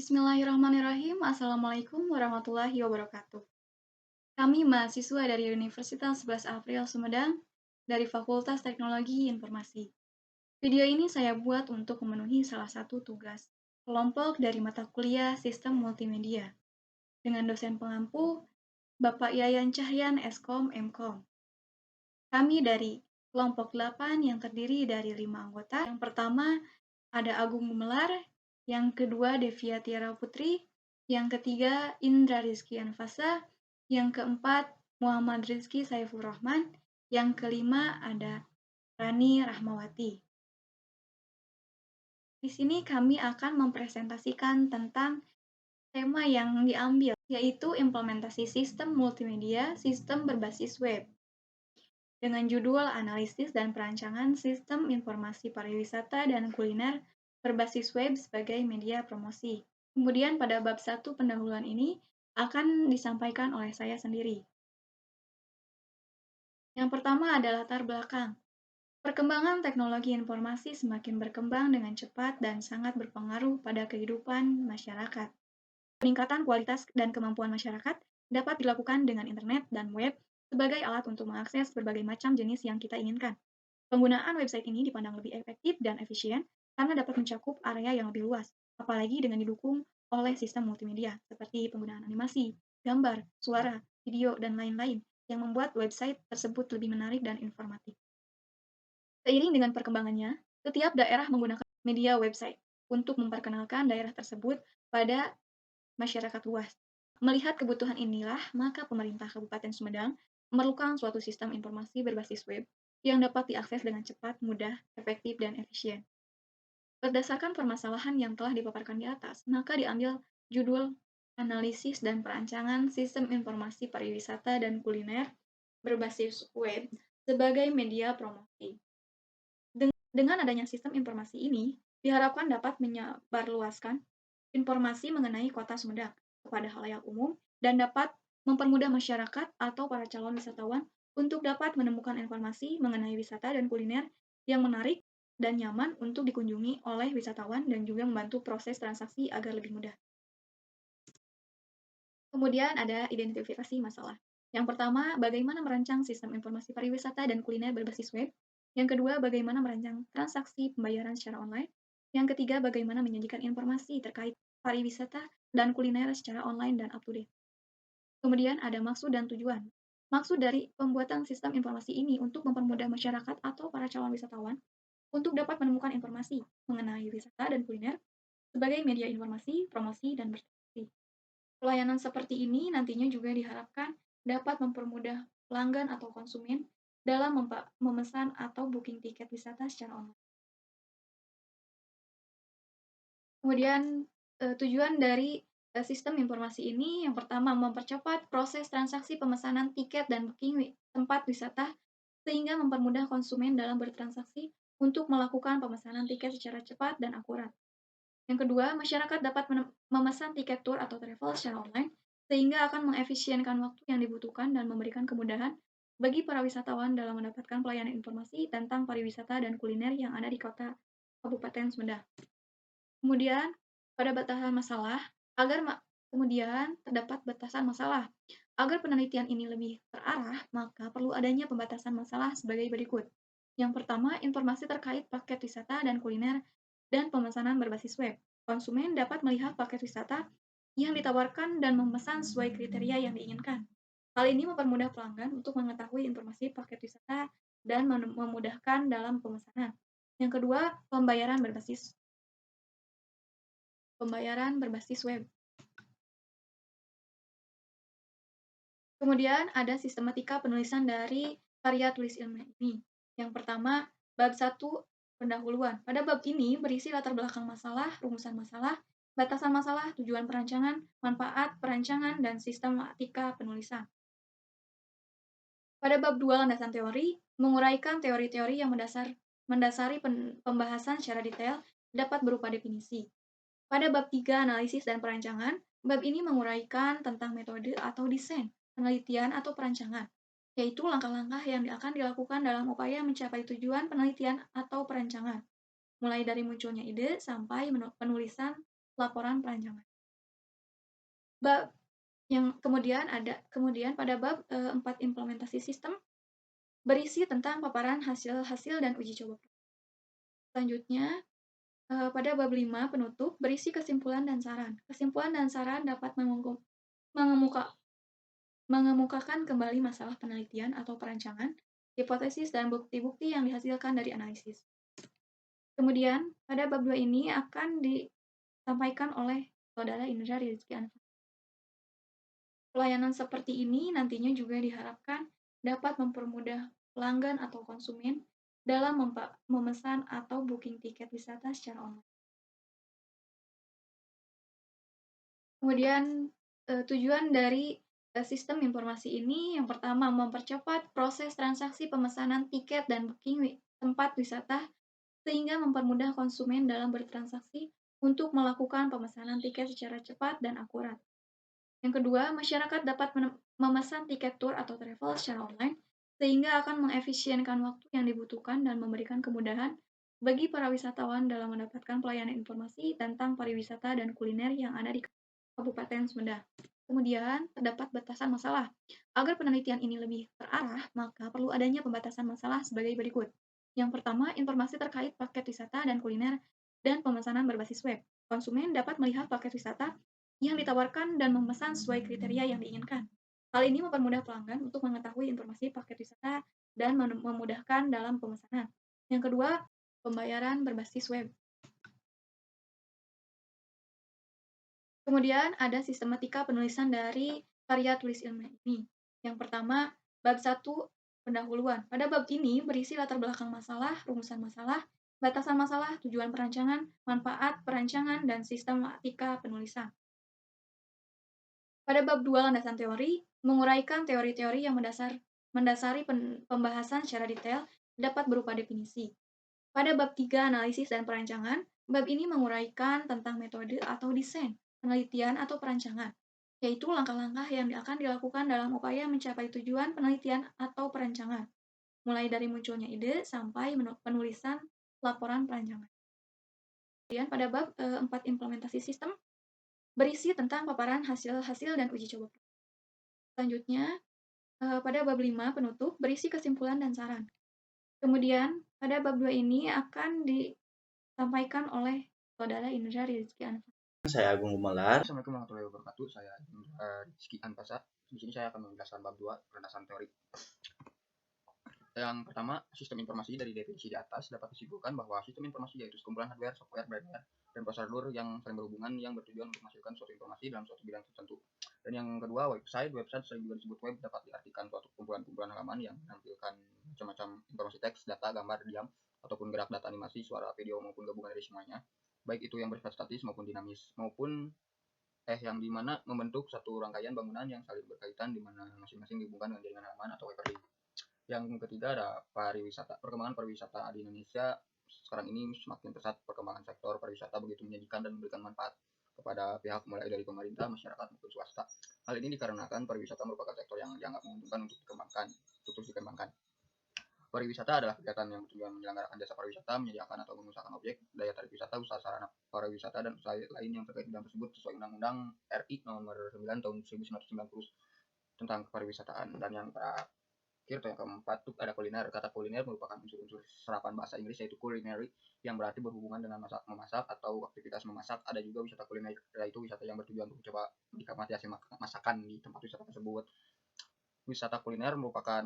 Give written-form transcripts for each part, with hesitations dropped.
Bismillahirrahmanirrahim. Assalamualaikum warahmatullahi wabarakatuh. Kami mahasiswa dari Universitas 11 April Sumedang dari Fakultas Teknologi Informasi. Video ini saya buat untuk memenuhi salah satu tugas kelompok dari mata kuliah Sistem Multimedia dengan dosen pengampu Bapak Yayan Cahyan Eskom Mkom. Kami dari kelompok 8 yang terdiri dari 5 anggota. Yang pertama ada Agung Gumelar, yang kedua Devia Tiara Putri, yang ketiga Indra Rizky Anfasa, yang keempat Muhammad Rizky Saiful Rahman, yang kelima ada Rani Rahmawati. Di sini kami akan mempresentasikan tentang tema yang diambil, yaitu implementasi sistem multimedia, sistem berbasis web, dengan judul Analisis dan Perancangan Sistem Informasi Pariwisata dan Kuliner berbasis web sebagai media promosi. Kemudian pada bab 1 pendahuluan ini akan disampaikan oleh saya sendiri. Yang pertama adalah latar belakang. Perkembangan teknologi informasi semakin berkembang dengan cepat dan sangat berpengaruh pada kehidupan masyarakat. Peningkatan kualitas dan kemampuan masyarakat dapat dilakukan dengan internet dan web sebagai alat untuk mengakses berbagai macam jenis yang kita inginkan. Penggunaan website ini dipandang lebih efektif dan efisien karena dapat mencakup area yang lebih luas, apalagi dengan didukung oleh sistem multimedia seperti penggunaan animasi, gambar, suara, video, dan lain-lain yang membuat website tersebut lebih menarik dan informatif. Seiring dengan perkembangannya, setiap daerah menggunakan media website untuk memperkenalkan daerah tersebut pada masyarakat luas. Melihat kebutuhan inilah, maka pemerintah Kabupaten Sumedang memerlukan suatu sistem informasi berbasis web yang dapat diakses dengan cepat, mudah, efektif, dan efisien. Berdasarkan permasalahan yang telah dipaparkan di atas, maka diambil judul Analisis dan Perancangan Sistem Informasi Pariwisata dan Kuliner berbasis web sebagai media promosi. Dengan adanya sistem informasi ini, diharapkan dapat menyebarluaskan informasi mengenai Kota Sumedang kepada khalayak umum dan dapat mempermudah masyarakat atau para calon wisatawan untuk dapat menemukan informasi mengenai wisata dan kuliner yang menarik dan nyaman untuk dikunjungi oleh wisatawan dan juga membantu proses transaksi agar lebih mudah. Kemudian ada identifikasi masalah. Yang pertama, bagaimana merancang sistem informasi pariwisata dan kuliner berbasis web. Yang kedua, bagaimana merancang transaksi pembayaran secara online. Yang ketiga, bagaimana menyajikan informasi terkait pariwisata dan kuliner secara online dan up-to-date. Kemudian ada maksud dan tujuan. Maksud dari pembuatan sistem informasi ini untuk mempermudah masyarakat atau para calon wisatawan untuk dapat menemukan informasi mengenai wisata dan kuliner sebagai media informasi, promosi, dan bertransaksi. Pelayanan seperti ini nantinya juga diharapkan dapat mempermudah pelanggan atau konsumen dalam memesan atau booking tiket wisata secara online. Kemudian tujuan dari sistem informasi ini yang pertama mempercepat proses transaksi pemesanan tiket dan booking tempat wisata sehingga mempermudah konsumen dalam bertransaksi untuk melakukan pemesanan tiket secara cepat dan akurat. Yang kedua, masyarakat dapat memesan tiket tour atau travel secara online sehingga akan mengefisienkan waktu yang dibutuhkan dan memberikan kemudahan bagi para wisatawan dalam mendapatkan pelayanan informasi tentang pariwisata dan kuliner yang ada di kota Kabupaten Sumedang. Kemudian, pada batasan masalah, kemudian terdapat batasan masalah. Agar penelitian ini lebih terarah, maka perlu adanya pembatasan masalah sebagai berikut. Yang pertama, informasi terkait paket wisata dan kuliner dan pemesanan berbasis web. Konsumen dapat melihat paket wisata yang ditawarkan dan memesan sesuai kriteria yang diinginkan. Hal ini mempermudah pelanggan untuk mengetahui informasi paket wisata dan memudahkan dalam pemesanan. Yang kedua, pembayaran berbasis web. Kemudian ada sistematika penulisan dari karya tulis ilmiah ini. Yang pertama, bab 1 pendahuluan. Pada bab ini berisi latar belakang masalah, rumusan masalah, batasan masalah, tujuan perancangan, manfaat perancangan, dan sistematika penulisan. Pada bab 2 landasan teori, menguraikan teori-teori yang mendasari pembahasan secara detail dapat berupa definisi. Pada bab 3 analisis dan perancangan, bab ini menguraikan tentang metode atau desain, penelitian atau perancangan, yaitu langkah-langkah yang akan dilakukan dalam upaya mencapai tujuan penelitian atau perancangan, mulai dari munculnya ide sampai penulisan laporan perancangan. Bab kemudian pada bab 4 implementasi sistem berisi tentang paparan hasil-hasil dan uji coba. Selanjutnya, pada bab 5 penutup berisi kesimpulan dan saran. Kesimpulan dan saran dapat mengemukakan kembali masalah penelitian atau perancangan, hipotesis, dan bukti-bukti yang dihasilkan dari analisis. Kemudian, pada bab 2 ini akan disampaikan oleh Saudara Indra Rizky Anfar. Pelayanan seperti ini nantinya juga diharapkan dapat mempermudah pelanggan atau konsumen dalam memesan atau booking tiket wisata secara online. Kemudian tujuan dari sistem informasi ini yang pertama mempercepat proses transaksi pemesanan tiket dan booking tempat wisata sehingga mempermudah konsumen dalam bertransaksi untuk melakukan pemesanan tiket secara cepat dan akurat. Yang kedua, masyarakat dapat memesan tiket tour atau travel secara online sehingga akan mengefisienkan waktu yang dibutuhkan dan memberikan kemudahan bagi para wisatawan dalam mendapatkan pelayanan informasi tentang pariwisata dan kuliner yang ada di Kabupaten Sumedang. Kemudian, terdapat batasan masalah. Agar penelitian ini lebih terarah, maka perlu adanya pembatasan masalah sebagai berikut. Yang pertama, informasi terkait paket wisata dan kuliner dan pemesanan berbasis web. Konsumen dapat melihat paket wisata yang ditawarkan dan memesan sesuai kriteria yang diinginkan. Hal ini mempermudah pelanggan untuk mengetahui informasi paket wisata dan memudahkan dalam pemesanan. Yang kedua, pembayaran berbasis web. Kemudian ada sistematika penulisan dari karya tulis ilmiah ini. Yang pertama, bab 1 pendahuluan. Pada bab ini berisi latar belakang masalah, rumusan masalah, batasan masalah, tujuan perancangan, manfaat perancangan, dan sistematika penulisan. Pada bab 2 landasan teori, menguraikan teori-teori yang mendasari pembahasan secara detail dapat berupa definisi. Pada bab 3 analisis dan perancangan, bab ini menguraikan tentang metode atau desain, penelitian atau perancangan, yaitu langkah-langkah yang akan dilakukan dalam upaya mencapai tujuan penelitian atau perancangan, mulai dari munculnya ide sampai penulisan laporan perancangan. Kemudian pada bab 4 implementasi sistem, berisi tentang paparan hasil-hasil dan uji coba. Selanjutnya, pada bab 5 penutup berisi kesimpulan dan saran. Kemudian, pada bab 2 ini akan disampaikan oleh Saudara Indra Rizky Anfar. Saya Agung Gumelar. Assalamualaikum warahmatullahi wabarakatuh. Saya Indra Rizky Anfasa. Di sini saya akan menjelaskan bab 2, landasan teori. Yang pertama, sistem informasi. Dari definisi di atas dapat disimpulkan bahwa sistem informasi yaitu sekumpulan hardware, software, firmware, dan prosedur yang saling berhubungan yang bertujuan untuk menghasilkan suatu informasi dalam suatu bidang tertentu. Dan yang kedua, website. Website sering juga disebut web dapat diartikan suatu kumpulan-kumpulan halaman yang menampilkan macam-macam informasi teks, data, gambar, diam, ataupun gerak data animasi, suara, video, maupun gabungan dari semuanya. Baik itu yang bersifat statis maupun dinamis, yang dimana membentuk satu rangkaian bangunan yang saling berkaitan di mana masing-masing dihubungkan dengan jaringan halaman atau hyperlink. Yang ketiga ada pariwisata. Perkembangan pariwisata di Indonesia sekarang ini semakin pesat. Perkembangan sektor pariwisata begitu menjanjikan dan memberikan manfaat kepada pihak mulai dari pemerintah, masyarakat maupun swasta. Hal ini dikarenakan pariwisata merupakan sektor yang dianggap menguntungkan untuk terus dikembangkan. Pariwisata adalah kegiatan yang bertujuan menyelenggarakan jasa pariwisata, menyediakan atau mengusahakan objek, daya tarik wisata, usaha sarana pariwisata, dan usaha lain yang terkait bidang tersebut sesuai Undang-Undang RI Nomor 9 Tahun 1990 tentang pariwisataan. Dan yang terakhir atau yang keempat itu ada kuliner. Kata kuliner merupakan unsur-unsur serapan bahasa Inggris yaitu culinary yang berarti berhubungan dengan memasak atau aktivitas memasak. Ada juga wisata kuliner yaitu wisata yang bertujuan untuk mencoba menikmati hasil masakan di tempat wisata tersebut. Wisata kuliner merupakan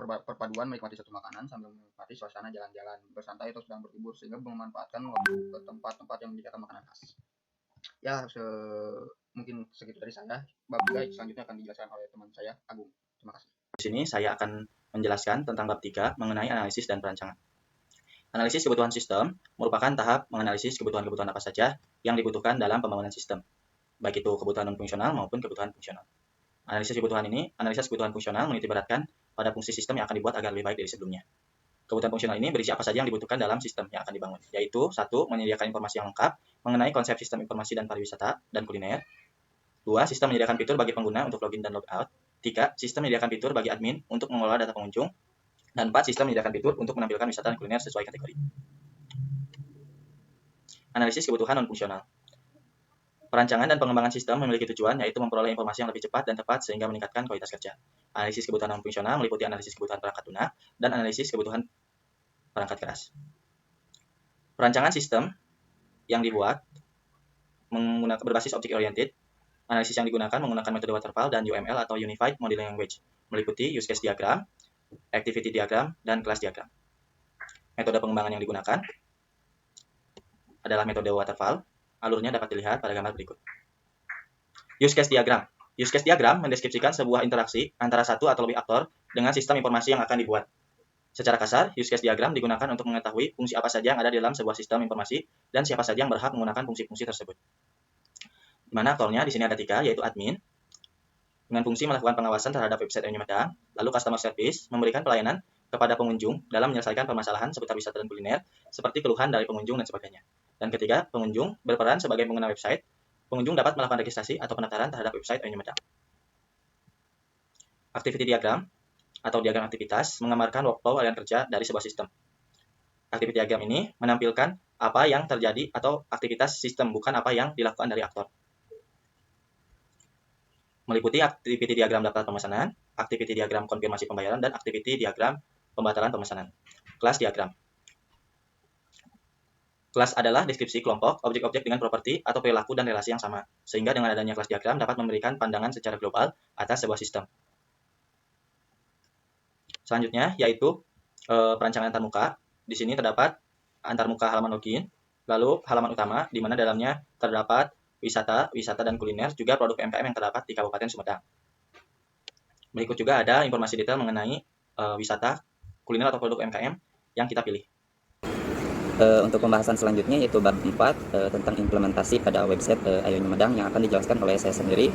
perpaduan menikmati satu makanan sambil menikmati suasana jalan-jalan, bersantai atau sedang berlibur sehingga memanfaatkan waktu ke tempat-tempat yang menyediakan makanan khas. Ya, mungkin segitu dari saya. Bab 3 selanjutnya akan dijelaskan oleh teman saya, Agung. Terima kasih. Di sini saya akan menjelaskan tentang bab 3 mengenai analisis dan perancangan. Analisis kebutuhan sistem merupakan tahap menganalisis kebutuhan-kebutuhan apa saja yang dibutuhkan dalam pembangunan sistem, baik itu kebutuhan non-fungsional maupun kebutuhan fungsional. Analisis kebutuhan fungsional menitikberatkan pada fungsi sistem yang akan dibuat agar lebih baik dari sebelumnya. Kebutuhan fungsional ini berisi apa saja yang dibutuhkan dalam sistem yang akan dibangun, yaitu 1. Menyediakan informasi yang lengkap mengenai konsep sistem informasi dan pariwisata dan kuliner. 2. Sistem menyediakan fitur bagi pengguna untuk login dan logout. 3. Sistem menyediakan fitur bagi admin untuk mengelola data pengunjung. Dan 4. Sistem menyediakan fitur untuk menampilkan wisata dan kuliner sesuai kategori. Analisis kebutuhan non-fungsional. Perancangan dan pengembangan sistem memiliki tujuan yaitu memperoleh informasi yang lebih cepat dan tepat sehingga meningkatkan kualitas kerja. Analisis kebutuhan non-fungsional meliputi analisis kebutuhan perangkat lunak dan analisis kebutuhan perangkat keras. Perancangan sistem yang dibuat menggunakan berbasis object oriented. Analisis yang digunakan menggunakan metode waterfall dan UML atau Unified Modeling Language, meliputi use case diagram, activity diagram, dan class diagram. Metode pengembangan yang digunakan adalah metode waterfall. Alurnya dapat dilihat pada gambar berikut. Use case diagram. Use case diagram mendeskripsikan sebuah interaksi antara satu atau lebih aktor dengan sistem informasi yang akan dibuat. Secara kasar, use case diagram digunakan untuk mengetahui fungsi apa saja yang ada di dalam sebuah sistem informasi dan siapa saja yang berhak menggunakan fungsi-fungsi tersebut. Di mana aktornya di sini ada 3, yaitu admin, dengan fungsi melakukan pengawasan terhadap website AYO Nyumedang, lalu customer service, memberikan pelayanan kepada pengunjung dalam menyelesaikan permasalahan seputar wisata dan kuliner, seperti keluhan dari pengunjung dan sebagainya. Dan ketiga, pengunjung berperan sebagai pengguna website. Pengunjung dapat melakukan registrasi atau pendaftaran terhadap website AYO Nyumedang. Activity diagram atau diagram aktivitas menggambarkan workflow aliran kerja dari sebuah sistem. Activity diagram ini menampilkan apa yang terjadi atau aktivitas sistem, bukan apa yang dilakukan dari aktor. Meliputi activity diagram daftar pemesanan, activity diagram konfirmasi pembayaran, dan activity diagram pembatalan pemesanan. Kelas diagram. Kelas adalah deskripsi kelompok, objek-objek dengan properti atau perilaku dan relasi yang sama, sehingga dengan adanya kelas diagram dapat memberikan pandangan secara global atas sebuah sistem. Selanjutnya yaitu perancangan antarmuka. Di sini terdapat antarmuka halaman login, lalu halaman utama di mana dalamnya terdapat wisata dan kuliner, juga produk UMKM yang terdapat di Kabupaten Sumedang. Berikut juga ada informasi detail mengenai wisata, kuliner atau produk UMKM yang kita pilih. Untuk pembahasan selanjutnya yaitu bab 4 tentang implementasi pada website AYO Nyumedang yang akan dijelaskan oleh saya sendiri.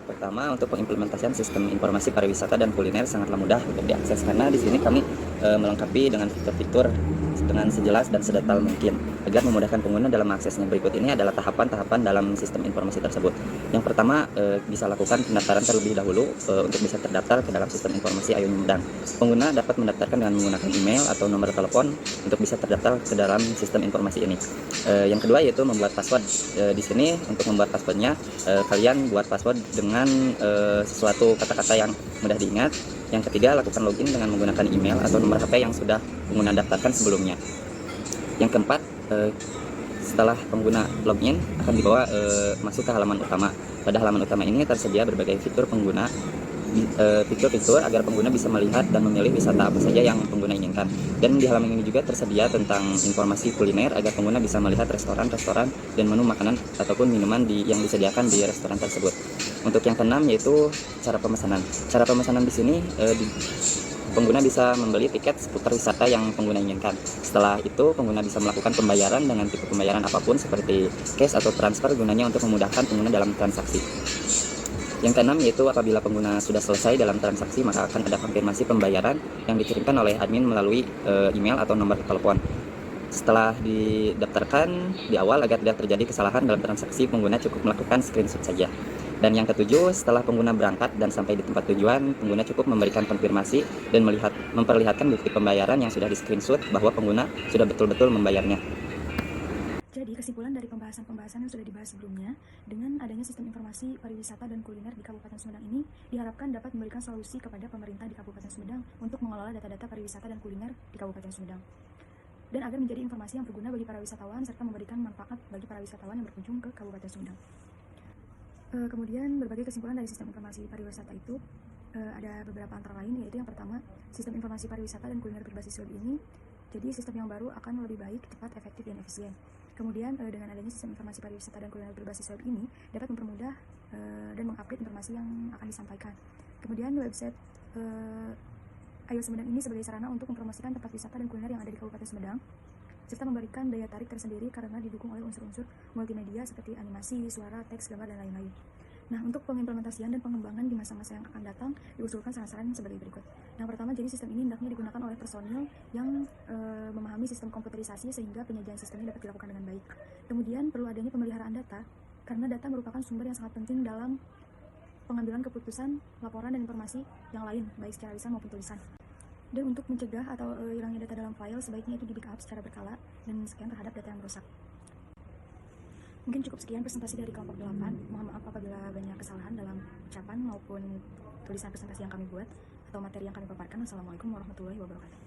Pertama, untuk pengimplementasian sistem informasi pariwisata dan kuliner sangatlah mudah untuk diakses karena di sini kami melengkapi dengan fitur-fitur dengan sejelas dan sedetail mungkin agar memudahkan pengguna dalam aksesnya. Berikut ini adalah tahapan-tahapan dalam sistem informasi tersebut. Yang pertama, bisa lakukan pendaftaran terlebih dahulu untuk bisa terdaftar ke dalam sistem informasi AYO Nyumedang. Pengguna dapat mendaftarkan dengan menggunakan email atau nomor telepon untuk bisa terdaftar ke dalam sistem informasi ini. Yang kedua yaitu membuat password. Di sini untuk membuat passwordnya, kalian buat password dengan sesuatu kata-kata yang mudah diingat. Yang ketiga, lakukan login dengan menggunakan email atau nomor HP yang sudah pengguna daftarkan sebelumnya. Yang keempat, setelah pengguna login akan dibawa masuk ke halaman utama. Pada halaman utama ini tersedia berbagai fitur pengguna, fitur-fitur agar pengguna bisa melihat dan memilih wisata apa saja yang pengguna inginkan. Dan di halaman ini juga tersedia tentang informasi kuliner agar pengguna bisa melihat restoran-restoran dan menu makanan ataupun minuman yang disediakan di restoran tersebut. Untuk yang keenam yaitu cara pemesanan. Cara pemesanan di sini pengguna bisa membeli tiket seputar wisata yang pengguna inginkan. Setelah itu pengguna bisa melakukan pembayaran dengan tipe pembayaran apapun seperti cash atau transfer, gunanya untuk memudahkan pengguna dalam transaksi. Yang keenam yaitu apabila pengguna sudah selesai dalam transaksi, maka akan ada konfirmasi pembayaran yang dikirimkan oleh admin melalui email atau nomor telepon. Setelah didaftarkan di awal agar tidak terjadi kesalahan dalam transaksi, pengguna cukup melakukan screenshot saja. Dan yang ketujuh, setelah pengguna berangkat dan sampai di tempat tujuan, pengguna cukup memberikan konfirmasi dan memperlihatkan bukti pembayaran yang sudah di-screenshot bahwa pengguna sudah betul-betul membayarnya. Jadi, kesimpulan dari pembahasan-pembahasan yang sudah dibahas sebelumnya, dengan adanya sistem informasi pariwisata dan kuliner di Kabupaten Sumedang ini, diharapkan dapat memberikan solusi kepada pemerintah di Kabupaten Sumedang untuk mengelola data-data pariwisata dan kuliner di Kabupaten Sumedang. Dan agar menjadi informasi yang berguna bagi para wisatawan, serta memberikan manfaat bagi para wisatawan yang berkunjung ke Kabupaten Sumedang. Kemudian, berbagai kesimpulan dari sistem informasi pariwisata itu ada beberapa antara lain, yaitu yang pertama, sistem informasi pariwisata dan kuliner berbasis web ini, jadi sistem yang baru akan lebih baik, cepat, efektif, dan efisien. Kemudian dengan adanya sistem informasi pariwisata dan kuliner berbasis web ini dapat mempermudah dan mengupdate informasi yang akan disampaikan. Kemudian website AYO Sumedang ini sebagai sarana untuk mempromosikan tempat wisata dan kuliner yang ada di Kabupaten Sumedang, serta memberikan daya tarik tersendiri karena didukung oleh unsur-unsur multimedia seperti animasi, suara, teks, gambar, dan lain-lain. Nah, untuk pengimplementasian dan pengembangan di masa-masa yang akan datang, diusulkan saran-saran sebagai berikut. Yang pertama, jadi sistem ini hendaknya digunakan oleh personil yang memahami sistem komputerisasi sehingga penyajian sistemnya dapat dilakukan dengan baik. Kemudian, perlu adanya pemeliharaan data, karena data merupakan sumber yang sangat penting dalam pengambilan keputusan, laporan, dan informasi yang lain, baik secara lisan maupun tulisan. Dan untuk mencegah atau hilangnya data dalam file, sebaiknya itu di backup secara berkala dan scan terhadap data yang rusak. Mungkin cukup sekian presentasi dari kelompok 8. Mohon maaf apabila banyak kesalahan dalam ucapan maupun tulisan presentasi yang kami buat atau materi yang kami paparkan. Wassalamualaikum warahmatullahi wabarakatuh.